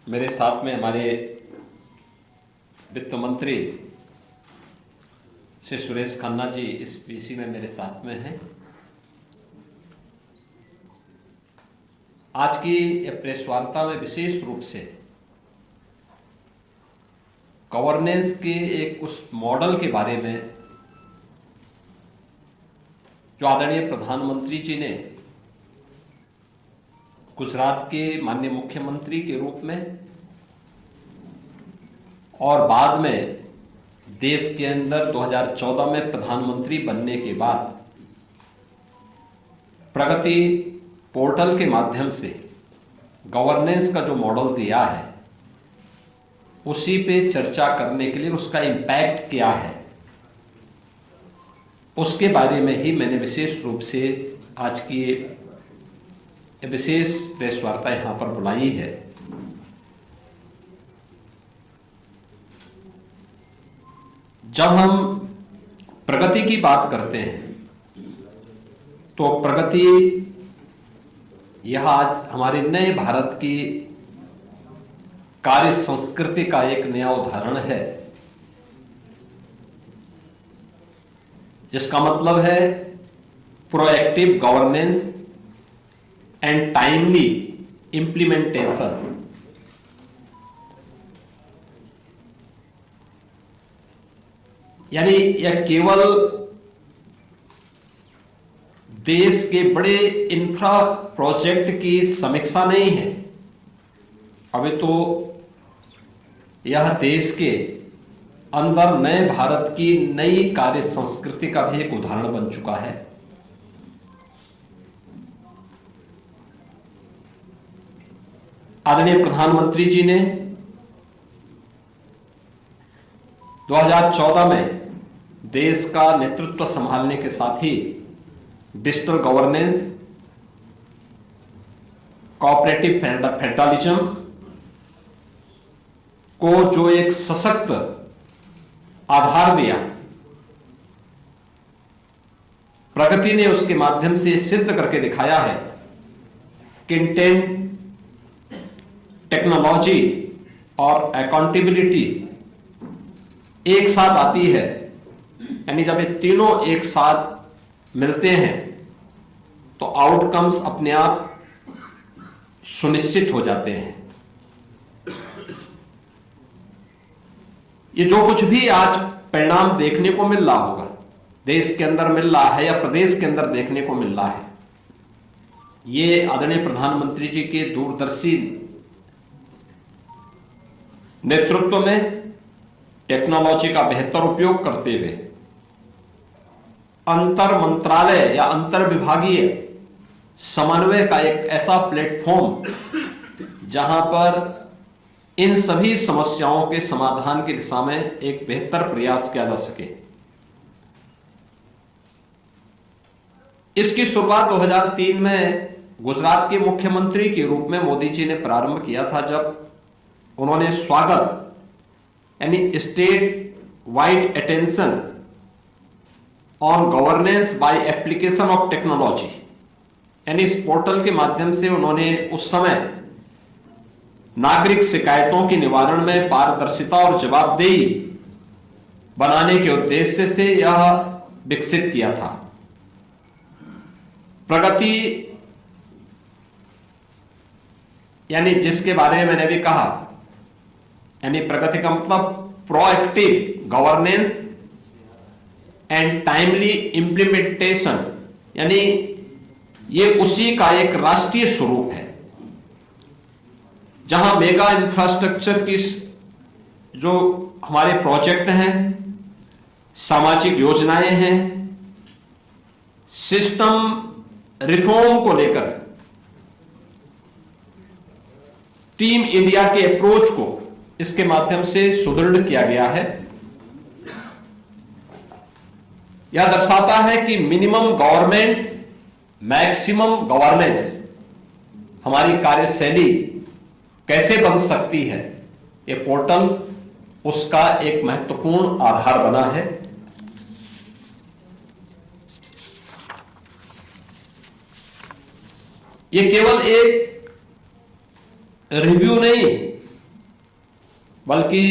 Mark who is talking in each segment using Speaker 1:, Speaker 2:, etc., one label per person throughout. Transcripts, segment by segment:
Speaker 1: मेरे साथ में हमारे वित्त मंत्री श्री सुरेश खन्ना जी इस पीसी में मेरे साथ में हैं। आज की प्रेस वार्ता में विशेष रूप से गवर्नेंस के एक उस मॉडल के बारे में जो आदरणीय प्रधानमंत्री जी ने गुजरात के माननीय मुख्यमंत्री के रूप में और बाद में देश के अंदर 2014 में प्रधानमंत्री बनने के बाद प्रगति पोर्टल के माध्यम से गवर्नेंस का जो मॉडल दिया है उसी पे चर्चा करने के लिए उसका इंपैक्ट क्या है उसके बारे में ही मैंने विशेष रूप से आज की विशेष प्रेस वार्ता यहां पर बुलाई है। जब हम प्रगति की बात करते हैं तो प्रगति यह आज हमारे नए भारत की कार्य संस्कृति का एक नया उदाहरण है, जिसका मतलब है proactive governance and timely implementation. यानी यह केवल देश के बड़े इंफ्रा प्रोजेक्ट की समीक्षा नहीं है, अभी तो यह देश के अंदर नए भारत की नई कार्य संस्कृति का भी एक उदाहरण बन चुका है। आदरणीय प्रधानमंत्री जी ने 2014 में देश का नेतृत्व संभालने के साथ ही डिजिटल गवर्नेंस, कोऑपरेटिव फेडरलिज्म को जो एक सशक्त आधार दिया, प्रगति ने उसके माध्यम से सिद्ध करके दिखाया है कि इंटेंट, टेक्नोलॉजी और अकाउंटेबिलिटी एक साथ आती है। यानी जब ये तीनों एक साथ मिलते हैं तो आउटकम्स अपने आप सुनिश्चित हो जाते हैं। ये जो कुछ भी आज परिणाम देखने को मिल रहा होगा, देश के अंदर मिल रहा है या प्रदेश के अंदर देखने को मिल रहा है, ये आदरणीय प्रधानमंत्री जी के दूरदर्शी नेतृत्व में टेक्नोलॉजी का बेहतर उपयोग करते हुए अंतर मंत्रालय या अंतर विभागीय समन्वय का एक ऐसा प्लेटफॉर्म जहां पर इन सभी समस्याओं के समाधान की दिशा में एक बेहतर प्रयास किया जा सके। इसकी शुरुआत 2003 में गुजरात के मुख्यमंत्री के रूप में मोदी जी ने प्रारंभ किया था, जब उन्होंने स्वागत यानी state wide attention on governance by application of technology, यानी इस पोर्टल के माध्यम से उन्होंने उस समय नागरिक शिकायतों के निवारण में पारदर्शिता और जवाबदेही बनाने के उद्देश्य से यह विकसित किया था। प्रगति यानी जिसके बारे में मैंने भी कहा, यानी प्रगति का मतलब proactive governance and timely implementation, यानी ये उसी का एक राष्ट्रीय स्वरूप है जहां मेगा इंफ्रास्ट्रक्चर की जो हमारे प्रोजेक्ट हैं, सामाजिक योजनाएं हैं, सिस्टम रिफॉर्म को लेकर टीम इंडिया के अप्रोच को इसके माध्यम से सुदृढ़ किया गया है। यह दर्शाता है कि मिनिमम गवर्नमेंट मैक्सिमम गवर्नेंस हमारी कार्यशैली कैसे बन सकती है। यह पोर्टल उसका एक महत्वपूर्ण आधार बना है। ये केवल एक रिव्यू नहीं, बल्कि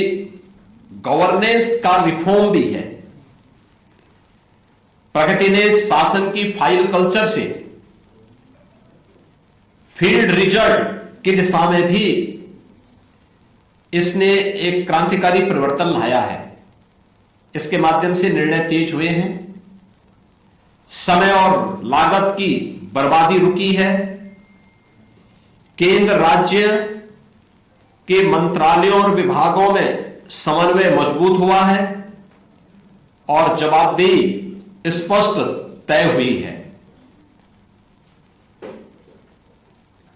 Speaker 1: गवर्नेंस का रिफॉर्म भी है। प्रगति ने शासन की फाइल कल्चर से फील्ड रिजल्ट की दिशा में भी इसने एक क्रांतिकारी परिवर्तन लाया है। इसके माध्यम से निर्णय तेज हुए हैं, समय और लागत की बर्बादी रुकी है, केंद्र राज्य के मंत्रालयों और विभागों में समन्वय मजबूत हुआ है और जवाबदेही स्पष्ट तय हुई है।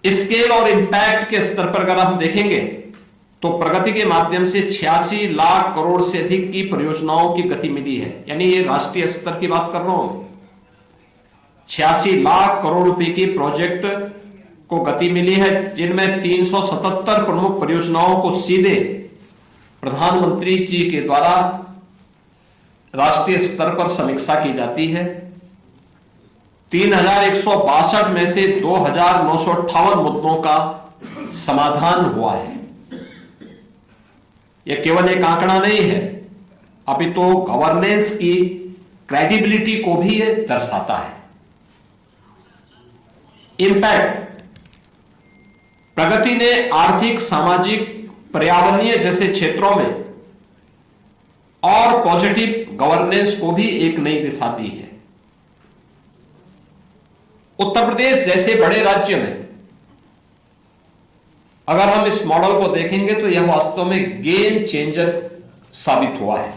Speaker 1: स्केल और इंपैक्ट के स्तर पर अगर हम देखेंगे तो प्रगति के माध्यम से 86 लाख करोड़ से अधिक की परियोजनाओं की गति मिली है। यानी ये राष्ट्रीय स्तर की बात कर रहा हूं मैं। 86 लाख करोड़ रुपए की प्रोजेक्ट को गति मिली है, जिनमें 377 प्रमुख परियोजनाओं को सीधे प्रधानमंत्री जी के द्वारा राष्ट्रीय स्तर पर समीक्षा की जाती है। 3162 में से 2958 मुद्दों का समाधान हुआ है। यह केवल एक आंकड़ा नहीं है, अपितु तो गवर्नेंस की क्रेडिबिलिटी को भी यह दर्शाता है। इंपैक्ट, प्रगति ने आर्थिक, सामाजिक, पर्यावरणीय जैसे क्षेत्रों में और पॉजिटिव गवर्नेंस को भी एक नई दिशा दी है। उत्तर प्रदेश जैसे बड़े राज्य में अगर हम इस मॉडल को देखेंगे तो यह वास्तव में गेम चेंजर साबित हुआ है।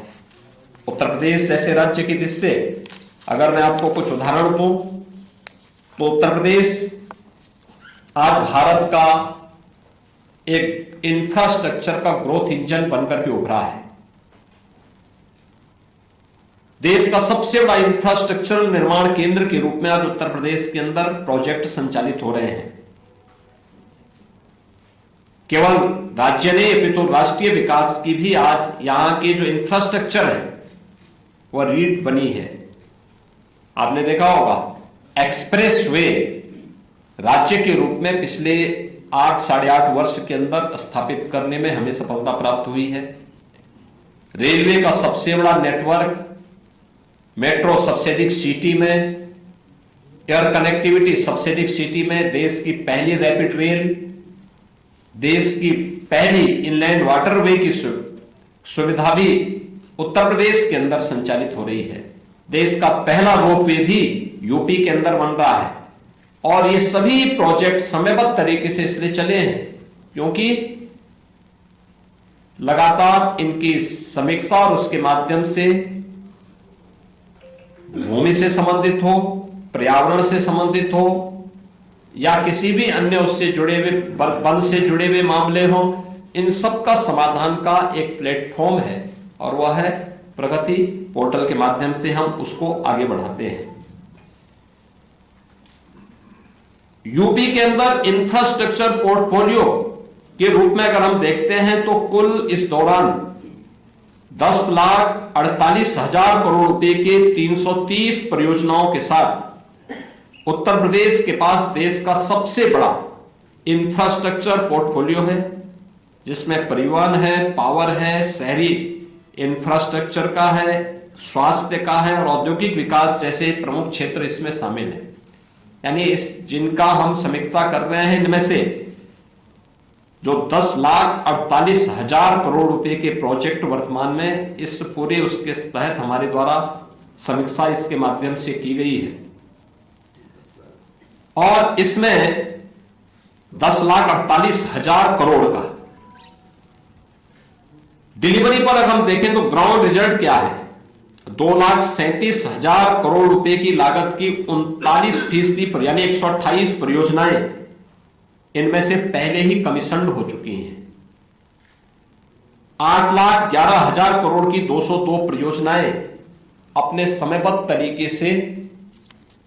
Speaker 1: उत्तर प्रदेश जैसे राज्य की दृष्टि से अगर मैं आपको कुछ उदाहरण दूं तो उत्तर प्रदेश आज भारत का एक इंफ्रास्ट्रक्चर का ग्रोथ इंजन बनकर के उभरा है। देश का सबसे बड़ा इंफ्रास्ट्रक्चरल निर्माण केंद्र के रूप में आज उत्तर प्रदेश के अंदर प्रोजेक्ट संचालित हो रहे हैं। केवल राज्य नहीं अपितु राष्ट्रीय विकास की भी आज यहां के जो इंफ्रास्ट्रक्चर है वह रीढ़ बनी है। आपने देखा होगा एक्सप्रेस वे राज्य के रूप में पिछले 8-8.5 वर्ष के अंदर स्थापित करने में हमें सफलता प्राप्त हुई है। रेलवे का सबसे बड़ा नेटवर्क, मेट्रो सबसे अधिक सिटी में, एयर कनेक्टिविटी सबसे अधिक सिटी में, देश की पहली रैपिड रेल, देश की पहली इनलैंड वाटरवे की सुविधा भी उत्तर प्रदेश के अंदर संचालित हो रही है। देश का पहला रोपवे भी यूपी के अंदर बन रहा है। और ये सभी प्रोजेक्ट समयबद्ध तरीके से इसलिए चले हैं क्योंकि लगातार इनकी समीक्षा और उसके माध्यम से भूमि से संबंधित हो, पर्यावरण से संबंधित हो या किसी भी अन्य उससे जुड़े हुए वन से जुड़े हुए मामले हो, इन सब का समाधान का एक प्लेटफॉर्म है और वह है प्रगति पोर्टल के माध्यम से हम उसको आगे बढ़ाते हैं। यूपी के अंदर इंफ्रास्ट्रक्चर पोर्टफोलियो के रूप में अगर हम देखते हैं तो कुल इस दौरान 10,48,000 करोड़ रुपए के 330 परियोजनाओं के साथ उत्तर प्रदेश के पास देश का सबसे बड़ा इंफ्रास्ट्रक्चर पोर्टफोलियो है, जिसमें परिवहन है, पावर है, शहरी इंफ्रास्ट्रक्चर का है, स्वास्थ्य का है और औद्योगिक विकास जैसे प्रमुख क्षेत्र इसमें शामिल है। यानी जिनका हम समीक्षा कर रहे हैं इनमें से जो 10,48,000 करोड़ रुपए के प्रोजेक्ट वर्तमान में इस पूरे उसके तहत हमारे द्वारा समीक्षा इसके माध्यम से की गई है और इसमें 10,48,000 करोड़ का डिलीवरी पर अगर हम देखें तो ग्राउंड रिजल्ट क्या है, 2,37,000 करोड़ रुपए की लागत की 39% पर यानी 128 परियोजनाएं इनमें से पहले ही कमीशन्ड हो चुकी हैं। 8,11,000 करोड़ की 202 परियोजनाएं अपने समयबद्ध तरीके से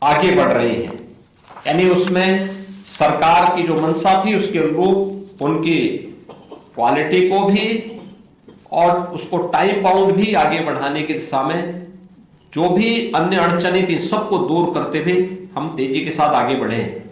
Speaker 1: आगे बढ़ रही हैं। यानी उसमें सरकार की जो मंशा थी उसके अनुरूप उनकी क्वालिटी को भी और उसको टाइम बाउंड भी आगे बढ़ाने की दिशा में जो भी अन्य अड़चनें थी सबको दूर करते हुए हम तेजी के साथ आगे बढ़े हैं।